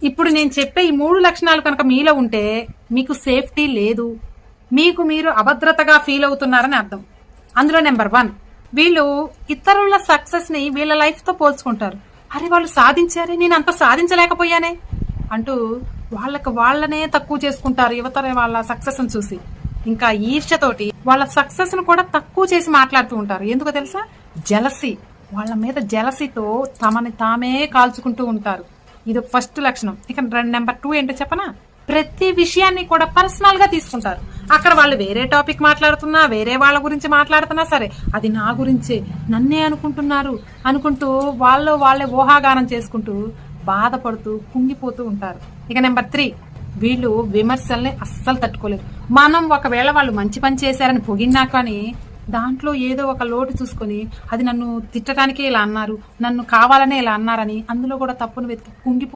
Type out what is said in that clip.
ఇప్పుడు నేను చెప్పే ఈ 3 లక్షణాలు కనుక మీలో ఉంటే మీకు సేఫ్టీ లేదు, మీకు మీరు అభద్రతగా ఫీల్ అవుతున్నారని అర్థం. అందులో నెంబర్ 1, వీళ్ళు ఇతరుల సక్సెస్ ని వీళ్ళ లైఫ్ తో పోల్చుకుంటారు. అరే వాళ్ళు సాధించారే, నేను అంత సాధించలేకపోయానే అంటూ వాళ్ళనే తక్కువ చేసుకుంటారు యువతర వాళ్ళ సక్సెస్ ని చూసి. ఇంకా ఈర్ష్యతోటి వాళ్ళ సక్సెస్ ను కూడా తక్కువ చేసి మాట్లాడుతూ ఉంటారు. ఎందుకో తెలుసా? జలసీ. వాళ్ళ మీద జలసీతో తమని తామే కాల్చుకుంటూ ఉంటారు. ఇది ఫస్ట్ లక్షణం. ఇక నెంబర్ 2 ఏంటో చెప్పనా? ప్రతి విషయాన్ని కూడా పర్సనల్ గా తీసుకుంటారు. అక్కడ వాళ్ళు వేరే టాపిక్ మాట్లాడుతున్నా, వేరే వాళ్ళ గురించి మాట్లాడుతున్నా సరే, అది నా గురించే, నన్నే అనుకుంటున్నారు అనుకుంటూ వాళ్ళే ఊహాగానం చేసుకుంటూ బాధపడుతూ కుంగిపోతూ ఉంటారు. ఇక నెంబర్ 3, వీళ్ళు విమర్శల్ని అస్సలు తట్టుకోలేరు. మనం ఒకవేళ వాళ్ళు మంచి పని చేశారని పొగిడినా కానీ దాంట్లో ఏదో ఒక లోటు చూసుకొని అది నన్ను తిట్టడానికే ఇలా అన్నారు, నన్ను కావాలనే ఇలా అన్నారని అందులో కూడా తప్పును వెతికి కుంగిపో